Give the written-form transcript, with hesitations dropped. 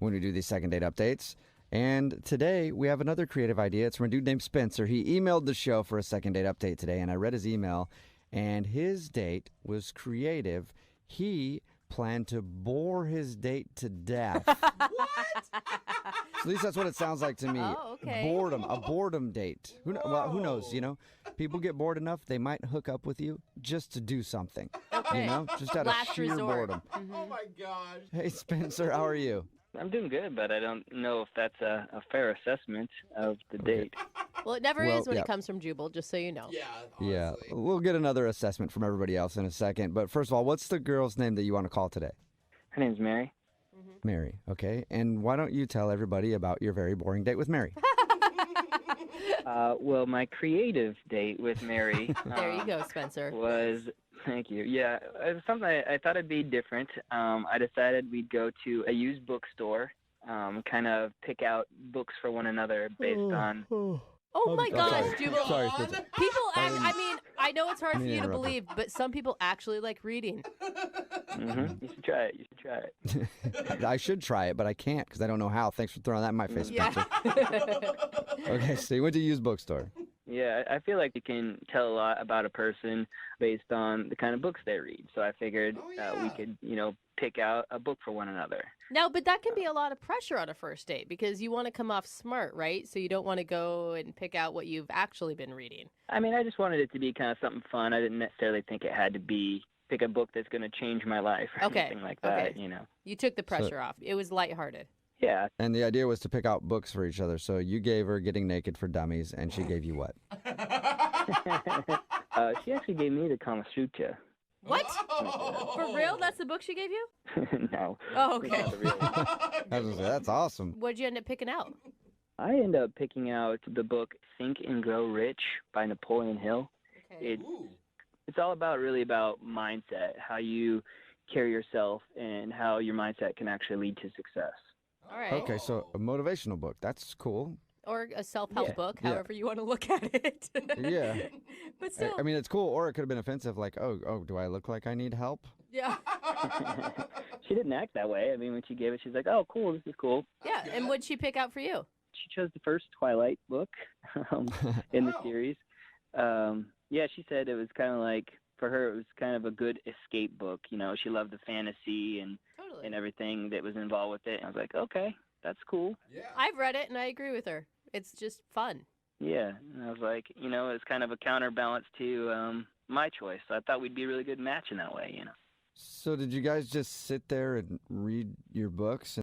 when we do these second date updates. And today we have another creative idea. It's from a dude named Spencer. He emailed the show for a second date update today, and I read his email, and his date was creative. He planned to bore his date to death. What? At least that's what it sounds like to me. Oh, okay. Boredom, a boredom date. Who knows, People get bored enough, they might hook up with you just to do something. Okay. Just out Last of sheer resort. boredom. Oh my gosh. Hey, Spencer, how are you? I'm doing good, but I don't know if that's a fair assessment of the date. Well, it never Well, is when yeah. it comes from Jubal, just so you know. Yeah, Yeah, honestly. we'll get another assessment from everybody else in a second. But first of all, what's the girl's name that you want to call today? Her name's Mary. Mary, okay. And why don't you tell everybody about your very boring date with Mary? Well, my creative date with Mary There you go, Spencer. was, thank you. Yeah, it was something I thought it'd be different. I decided we'd go to a used bookstore, kind of pick out books for one another based on. Oh my gosh, sorry. Jubal. Sorry, Spencer. People I know it's hard for you to interrupt you. believe, but some people actually like reading. You should try it. You should try it. I should try it, but I can't because I don't know how. Thanks for throwing that in my face, Spencer. Yeah. Okay, so you went to a used bookstore. Yeah, I feel like you can tell a lot about a person based on the kind of books they read. So I figured we could, pick out a book for one another. No, but that can be a lot of pressure on a first date because you want to come off smart, right? So you don't want to go and pick out what you've actually been reading. I mean, I just wanted it to be kind of something fun. I didn't necessarily think it had to be pick a book that's going to change my life or Okay, anything like that, okay. you know. You took the pressure off. It was lighthearted. Yeah. And the idea was to pick out books for each other. So you gave her Getting Naked for Dummies, and she gave you what? She actually gave me the Kama Sutra. What? For real? That's the book she gave you? No. Oh, okay. Not the real one. I was gonna say, that's awesome. What'd you end up picking out? I ended up picking out the book Think and Grow Rich by Napoleon Hill. Okay. It's all really about mindset, how you carry yourself and how your mindset can actually lead to success. All right. Okay, so a motivational book. That's cool. Or a self-help Yeah. book, Yeah. however you want to look at it. Yeah. But still, I mean, it's cool, or it could have been offensive, like, oh, do I look like I need help? yeah. She didn't act that way. I mean, when she gave it, she's like, oh, cool, this is cool. Yeah, and what'd she pick out for you? She chose the first Twilight book in the Wow. series. Yeah, she said it was kind of like, for her, it was kind of a good escape book. You know, she loved the fantasy and Totally. everything that was involved with it. And I was like, okay, that's cool. Yeah. I've read it and I agree with her. It's just fun. Yeah. And I was like, it's kind of a counterbalance to my choice. So I thought we'd be a really good match in that way, So did you guys just sit there and read your books